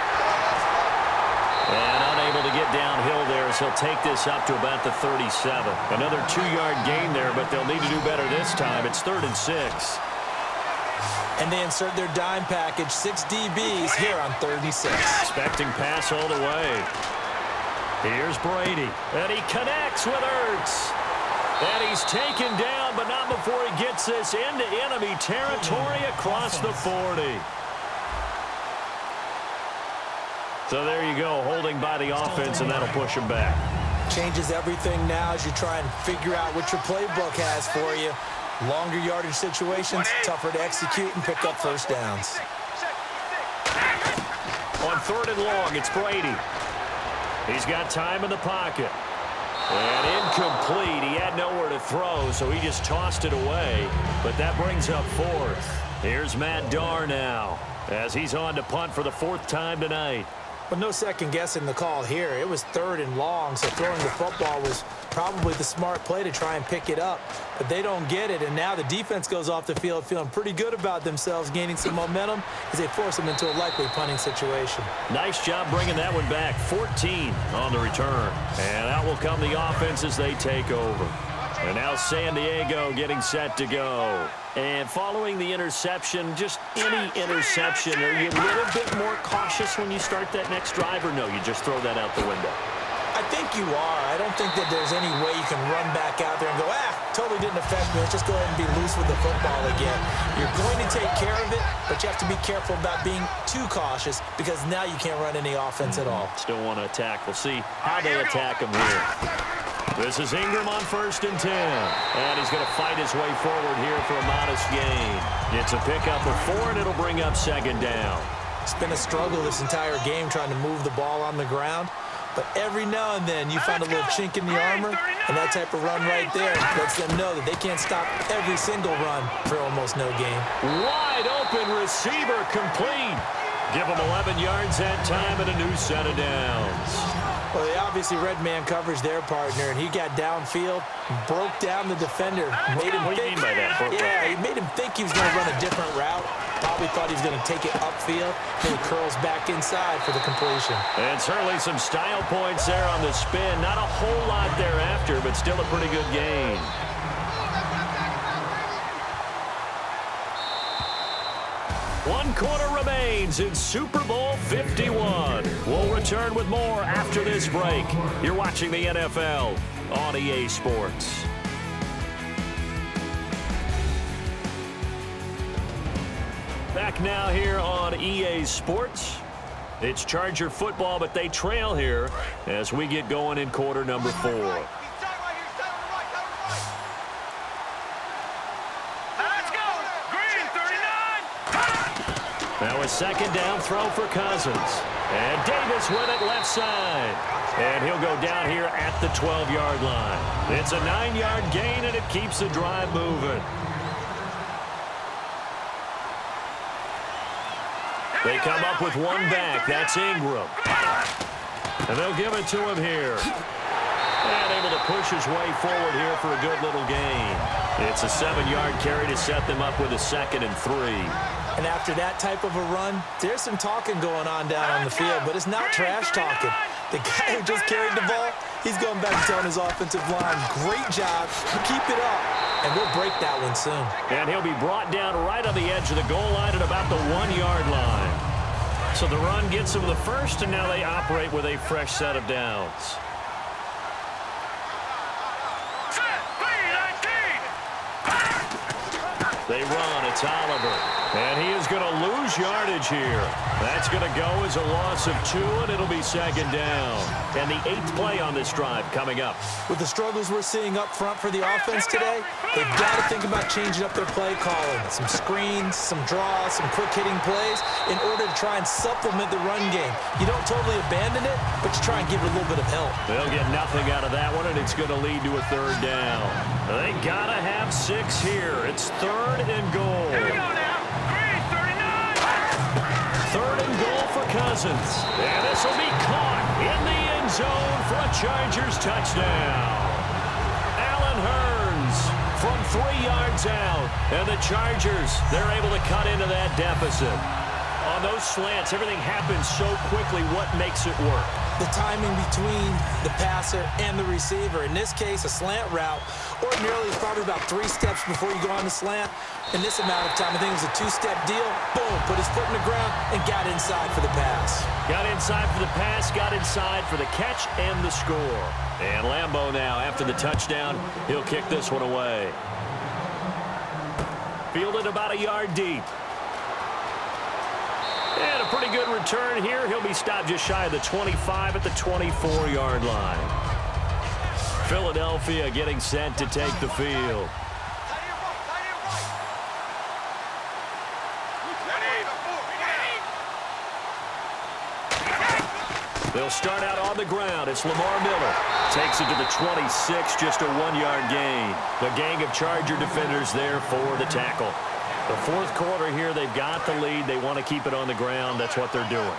And unable to get downhill there as he'll take this up to about the 37. Another 2-yard gain there, but they'll need to do better this time. It's 3rd and 6. And they insert their dime package, 6 DBs here on 3rd and 6. Expecting pass all the way. Here's Brady. And he connects with Ertz. And he's taken down, but not before he gets this into enemy territory across the 40. So there you go, holding by the offense, and that'll push him back. Changes everything now as you try and figure out what your playbook has for you. Longer yardage situations, tougher to execute and pick up 1st downs. On 3rd and long, it's Brady. He's got time in the pocket. And incomplete. He had nowhere to throw, so he just tossed it away. But that brings up 4th. Here's Matt Darr now as he's on to punt for the 4th time tonight. But no second guessing the call here. It was 3rd and long, so throwing the football was probably the smart play to try and pick it up. But they don't get it, and now the defense goes off the field feeling pretty good about themselves, gaining some momentum as they force them into a likely punting situation. Nice job bringing that one back. 14 on the return. And out will come the offense as they take over. And now San Diego getting set to go. And following the interception, just any interception, are you a little bit more cautious when you start that next drive, or no, you just throw that out the window? I think you are. I don't think that there's any way you can run back out there and go, totally didn't affect me. Let's just go ahead and be loose with the football again. You're going to take care of it, but you have to be careful about being too cautious because now you can't run any offense at all. Still want to attack. We'll see how they attack him here. This is Ingram on 1st and 10. And he's going to fight his way forward here for a modest gain. It's a pickup of 4, and it'll bring up 2nd down. It's been a struggle this entire game trying to move the ball on the ground. But every now and then you find a little chink in the armor, and that type of run right there lets them know that they can't stop every single run for almost no gain. Wide open receiver complete. Give him 11 yards that time and a new set of downs. Well, they obviously read man coverage their partner, and he got downfield, broke down the defender, made him What do you think. mean by that? Yeah, he made him think he was going to run a different route. Probably thought he was going to take it upfield. Then he curls back inside for the completion. And certainly some style points there on the spin. Not a whole lot thereafter, but still a pretty good gain. One quarter remains in Super Bowl 51. We'll return with more after this break. You're watching the NFL on EA Sports. Back now here on EA Sports. It's Charger football, but they trail here as we get going in quarter number 4. Now a second down throw for Cousins. And Davis with it left side. And he'll go down here at the 12-yard line. It's a 9-yard gain, and it keeps the drive moving. They come up with one back. That's Ingram. And they'll give it to him here. And able to push his way forward here for a good little gain. It's a 7-yard carry to set them up with a 2nd and 3. And after that type of a run, there's some talking going on down on the field, but it's not trash talking. The guy who just carried the ball, he's going back and telling his offensive line, great job, keep it up, and we'll break that one soon. And he'll be brought down right on the edge of the goal line at about the 1-yard line. So the run gets them the first, and now they operate with a fresh set of downs. They run. It's Oliver. And he is going to lose yardage here. That's going to go as a loss of 2, and it'll be 2nd down. And the 8th play on this drive coming up. With the struggles we're seeing up front for the offense today, they've got to think about changing up their play calling. Some screens, some draws, some quick-hitting plays in order to try and supplement the run game. You don't totally abandon it, but you try and give it a little bit of help. They'll get nothing out of that one, and it's going to lead to a 3rd down. They got to have 6 here. It's 3rd and goal. Here we go now. 3rd and goal for Cousins. And this will be caught in the end zone for a Chargers touchdown. Allen Hurns from 3 yards out. And the Chargers, they're able to cut into that deficit. On those slants, everything happens so quickly. What makes it work? The timing between the passer and the receiver. In this case, a slant route ordinarily is probably about 3 steps before you go on the slant. In this amount of time, I think it was a 2-step deal. Boom, put his foot in the ground and got inside for the pass. Got inside for the pass, got inside for the catch and the score. And Lambeau now, after the touchdown, he'll kick this one away. Fielded about a yard deep. And a pretty good return here. He'll be stopped just shy of the 25 at the 24-yard line. Philadelphia getting set to take the field. They'll start out on the ground. It's Lamar Miller. Takes it to the 26, just a 1-yard gain. The gang of Charger defenders there for the tackle. The 4th quarter here, they've got the lead. They want to keep it on the ground. That's what they're doing.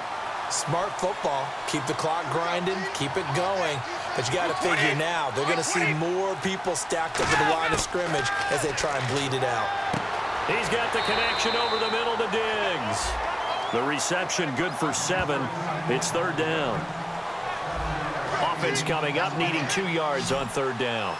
Smart football. Keep the clock grinding. Keep it going. But you got to figure now, they're going to see more people stacked up at the line of scrimmage as they try and bleed it out. He's got the connection over the middle to Diggs. The reception good for 7. It's 3rd down. Offense coming up, needing 2 yards on 3rd down.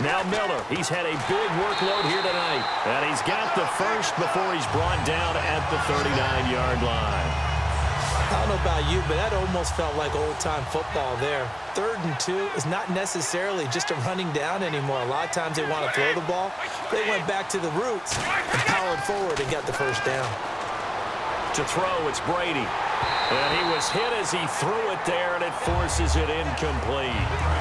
Now Miller, he's had a big workload here tonight. And he's got the first before he's brought down at the 39-yard line. I don't know about you, but that almost felt like old-time football there. 3rd and 2 is not necessarily just a running down anymore. A lot of times they want to throw the ball. They went back to the roots and powered forward and got the first down. To throw, it's Brady. And he was hit as he threw it there, and it forces it incomplete.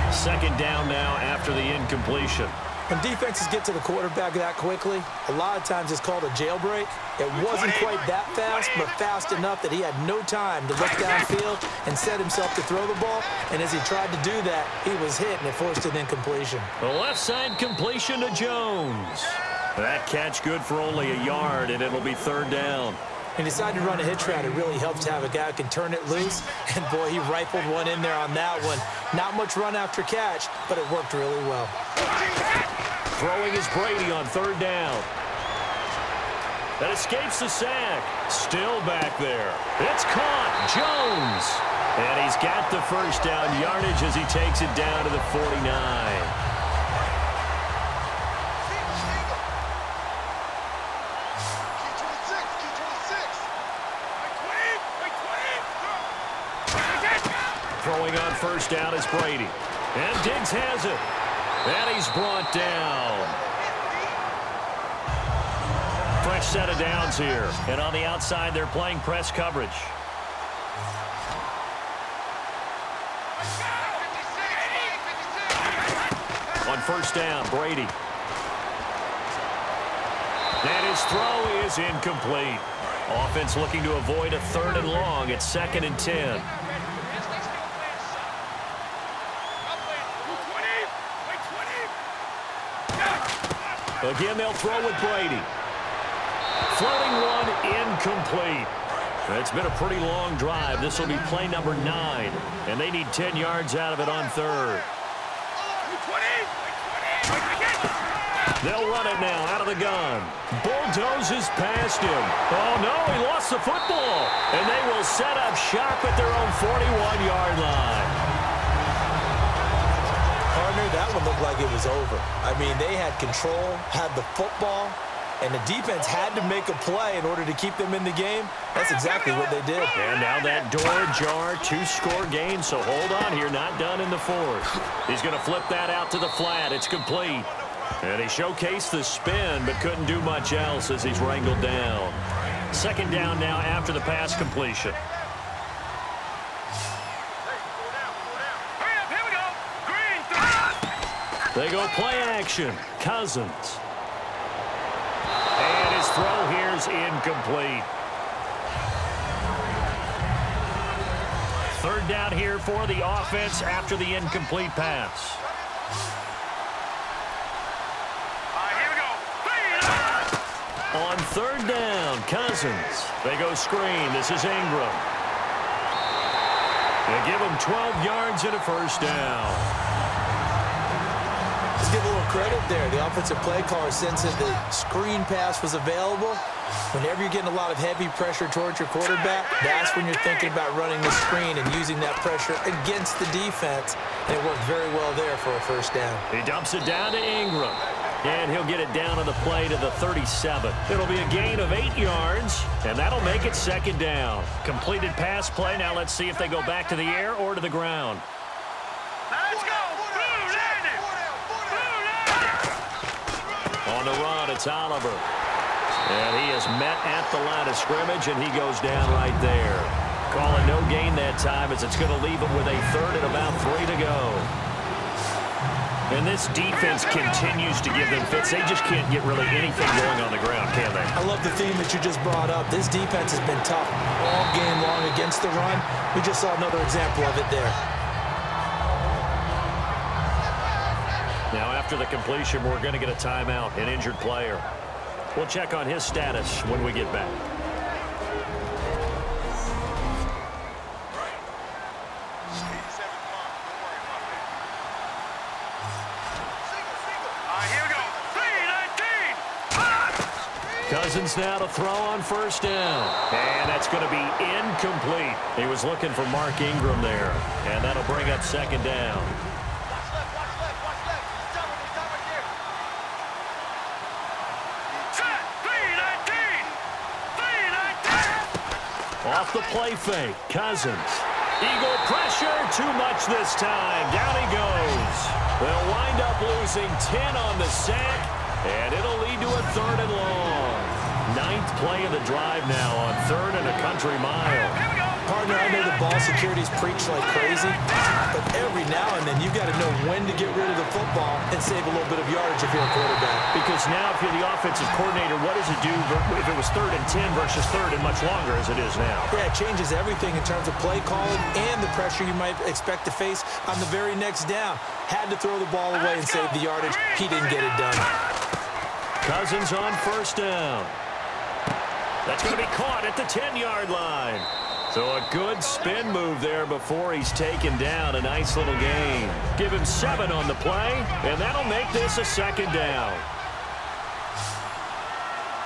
2nd down now after the incompletion. When defenses get to the quarterback that quickly, a lot of times it's called a jailbreak. It wasn't quite that fast, but fast enough that he had no time to look downfield and set himself to throw the ball. And as he tried to do that, he was hit, and it forced an incompletion. The left side completion to Jones. That catch good for only a yard, and it'll be third down. He decided to run a hitch route. It really helps to have a guy who can turn it loose. And, boy, he rifled one in there on that one. Not much run after catch, but it worked really well. Throwing is Brady on third down. That escapes the sack. Still back there. It's caught. Jones. And he's got the first down yardage as he takes it down to the 49. Throwing on first down is Brady. And Diggs has it. And he's brought down. Fresh set of downs here. And on the outside, they're playing press coverage. On first down, Brady. And his throw is incomplete. Offense looking to avoid a third and long. It's 2nd and 10. Again, they'll throw with Brady. Floating one, incomplete. It's been a pretty long drive. This will be play number 9, and they need 10 yards out of it on third. They'll run it now out of the gun. Bulldozes past him. Oh, no, he lost the football. And they will set up shop at their own 41-yard line. Partner, that one looked like it was over. I mean, they had control, had the football, and the defense had to make a play in order to keep them in the game. That's exactly what they did. And now that door ajar, 2-score game, so hold on here, not done in the fourth. He's going to flip that out to the flat. It's complete. And he showcased the spin, but couldn't do much else as he's wrangled down. 2nd down now after the pass completion. They go play action. Cousins. And his throw here is incomplete. 3rd down here for the offense after the incomplete pass. On 3rd down, Cousins. They go screen. This is Ingram. They give him 12 yards and a first down. Let's give a little credit there. The offensive play caller sensed that the screen pass was available. Whenever you're getting a lot of heavy pressure towards your quarterback, that's when you're thinking about running the screen and using that pressure against the defense. And it worked very well there for a first down. He dumps it down to Ingram. And he'll get it down on the play to the 37. It'll be a gain of 8 yards, and that'll make it 2nd down. Completed pass play. Now let's see if they go back to the air or to the ground. Let's go! On the run, it's Oliver. And he is met at the line of scrimmage, and he goes down right there. Calling no gain that time as it's going to leave him with a 3rd and about 3 to go. And this defense continues to give them fits. They just can't get really anything going on the ground, can they? I love the theme that you just brought up. This defense has been tough all game long against the run. We just saw another example of it there. Now, after the completion, we're going to get a timeout, an injured player. We'll check on his status when we get back. Cousins now to throw on first down. And that's going to be incomplete. He was looking for Mark Ingram there. And that'll bring up 2nd down. Off the play fake, Cousins. Eagle pressure, too much this time. Down he goes. They'll wind up losing 10 on the sack, and it'll lead to a 3rd and long. 9th play of the drive now on 3rd and a country mile. Partner, I know the ball security's preached like crazy, but every now and then. You've got to know when to get rid of the football and save a little bit of yardage if you're a quarterback. Because now if you're the offensive coordinator, what does it do if it was 3rd and 10 versus 3rd and much longer as it is now? Yeah, it changes everything in terms of play calling and the pressure you might expect to face on the very next down. Had to throw the ball away and save the yardage. He didn't get it done. Cousins on 1st down. That's going to be caught at the 10-yard line. So a good spin move there before he's taken down. A nice little gain. Give him 7 on the play, and that'll make this a 2nd down.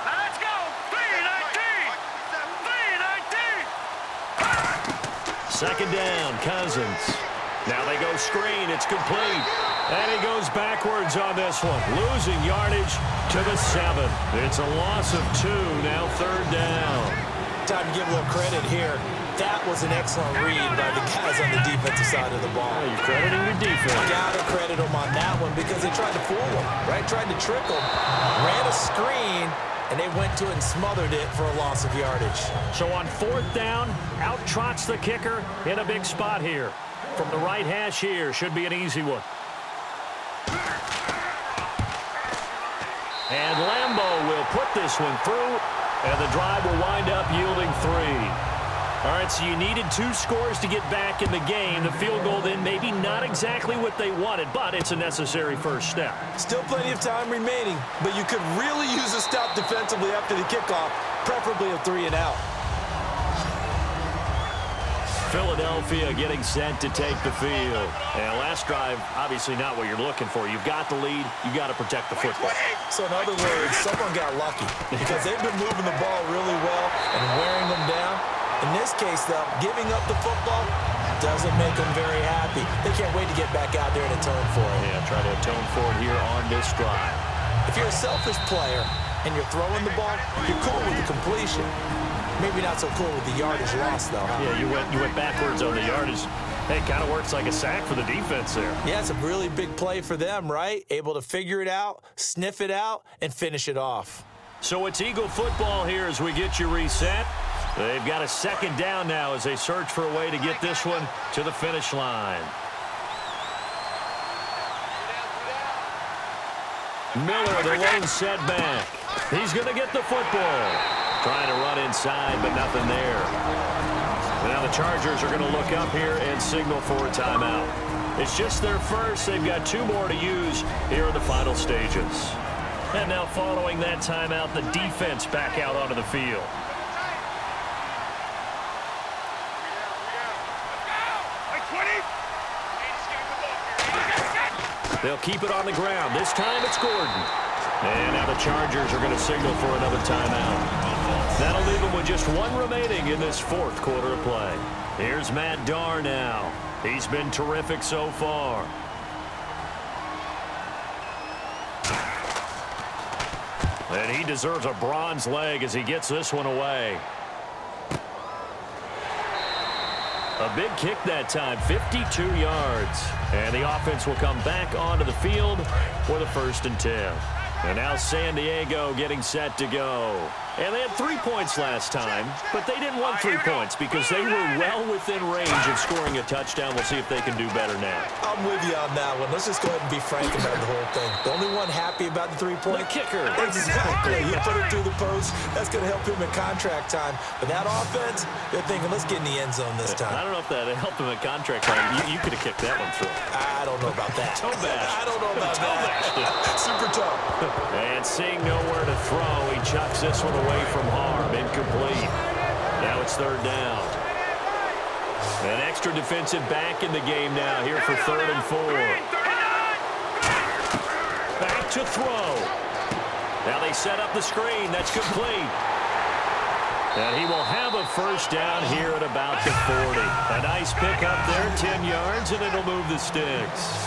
Let's go. 3-19. 3-19. 2nd down, Cousins. Now they go screen. It's complete. And he goes backwards on this one. Losing yardage to the 7. It's a loss of 2. Now 3rd down. Time to give a little credit here. That was an excellent read by the guys on the defensive side of the ball. Oh, you're crediting your defense. Gotta credit them on that one because they tried to fool them, right? Tried to trick them. Ran a screen, and they went to it and smothered it for a loss of yardage. So on 4th down, out trots the kicker in a big spot here. From the right hash here, should be an easy one. And Lambo will put this one through, and the drive will wind up yielding 3. All right, so you needed 2 scores to get back in the game. The field goal then maybe not exactly what they wanted, but it's a necessary first step. Still plenty of time remaining, but you could really use a stop defensively after the kickoff, preferably a 3-and-out. Philadelphia getting set to take the field. And last drive, obviously not what you're looking for. You've got the lead. You've got to protect the football. So in other words, someone got lucky because they've been moving the ball really well and wearing them down. In this case, though, giving up the football doesn't make them very happy. They can't wait to get back out there and atone for it. Yeah, try to atone for it here on this drive. If you're a selfish player and you're throwing the ball, you're cool with the completion. Maybe not so cool with the yardage loss, though. Yeah, you went backwards on the yardage. Hey, it kind of works like a sack for the defense there. Yeah, it's a really big play for them, right? Able to figure it out, sniff it out, and finish it off. So it's Eagle football here as we get you reset. They've got a 2nd down now as they search for a way to get this one to the finish line. Miller, the lone setback. He's going to get the football. Trying to run inside, but nothing there. Now the Chargers are going to look up here and signal for a timeout. It's just their first. They've got 2 more to use here in the final stages. And now following that timeout, the defense back out onto the field. They'll keep it on the ground. This time it's Gordon. And now the Chargers are going to signal for another timeout. That'll leave them with just 1 remaining in this 4th quarter of play. Here's Matt Darr now. He's been terrific so far. And he deserves a bronze leg as he gets this one away. A big kick that time, 52 yards. And the offense will come back onto the field for the 1st and 10. And now San Diego getting set to go. And they had 3 points last time, but they didn't want 3 points because they were well within range of scoring a touchdown. We'll see if they can do better now. I'm with you on that one. Let's just go ahead and be frank about the whole thing. The only one happy about the 3-point the kicker. Exactly. You put it through the post. That's going to help him in contract time. But that offense, they're thinking, let's get in the end zone this time. I don't know if that helped him in contract time. You could have kicked that one through. I don't know about that. Toe bash. I don't know about that. Super toe. And seeing nowhere to throw, he chucks this one away from harm. Incomplete. Now it's 3rd down. An extra defensive back in the game now here for 3rd and 4. Back to throw. Now they set up the screen. That's complete. And he will have a 1st down here at about the 40. A nice pickup there, 10 yards, and it'll move the sticks.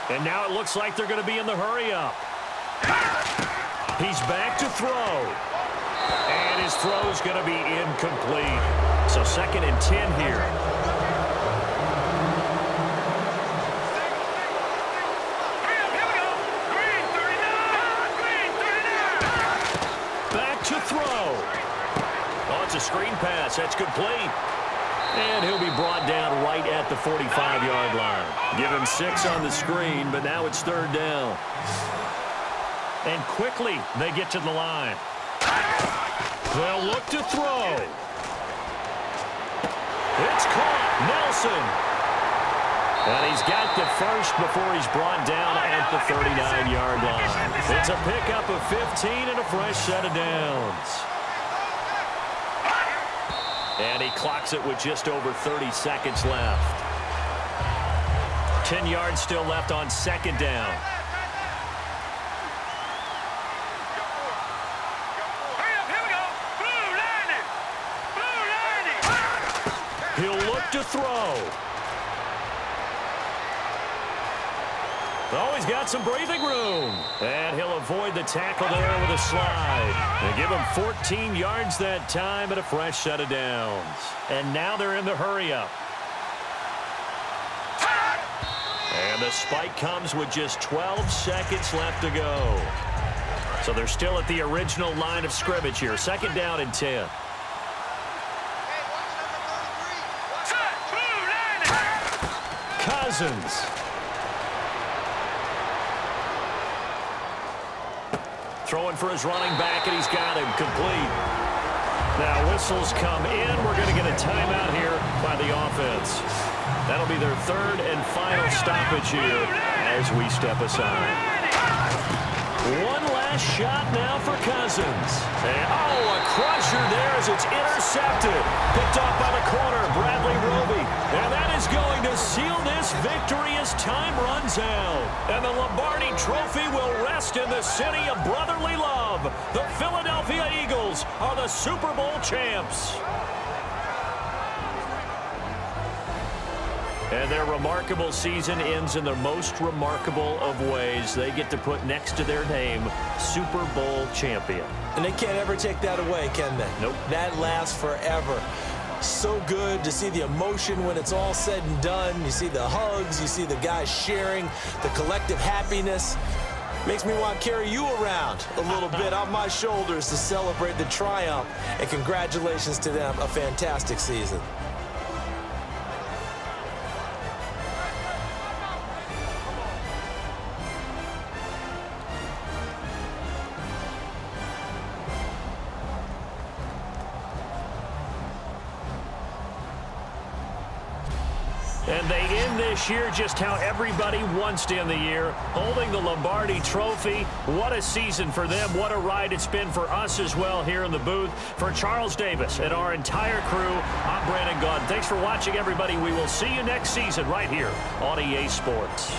And now it looks like they're going to be in the hurry-up. He's back to throw. And his throw's going to be incomplete. So 2nd and 10 here. Back to throw. Oh, it's a screen pass. That's complete. And he'll be brought down right at the 45-yard line. Give him 6 on the screen, but now it's 3rd down. And quickly they get to the line. They'll look to throw. It's caught. Nelson. And he's got the first before he's brought down at the 39-yard line. It's a pickup of 15 and a fresh set of downs. And he clocks it with just over 30 seconds left. 10 yards still left on 2nd down. He'll look to throw. Oh, he's got some breathing room. And he'll avoid the tackle there with a slide. They give him 14 yards that time and a fresh set of downs. And now they're in the hurry-up. And the spike comes with just 12 seconds left to go. So they're still at the original line of scrimmage here. 2nd down and 10. Cousins. Throwing for his running back, and he's got him complete. Now whistles come in. We're going to get a timeout here by the offense. That'll be their 3rd and final stoppage here as we step aside. One last shot now for Cousins. And, oh, a crusher there as it's intercepted. Picked off by the corner, Bradley Roby. And that is going to seal this victory as time runs out. And the Lombardi Trophy will rest in the city of brotherly love. The Philadelphia Eagles are the Super Bowl champs. And their remarkable season ends in the most remarkable of ways. They get to put next to their name, Super Bowl champion. And they can't ever take that away, can they? Nope. That lasts forever. So good to see the emotion when it's all said and done. You see the hugs, you see the guys sharing, the collective happiness. Makes me want to carry you around a little bit on my shoulders to celebrate the triumph. And congratulations to them, a fantastic season. And they end this year just how everybody wants to end the year, holding the Lombardi Trophy. What a season for them. What a ride it's been for us as well here in the booth. For Charles Davis and our entire crew, I'm Brandon Gaudin. Thanks for watching, everybody. We will see you next season right here on EA Sports.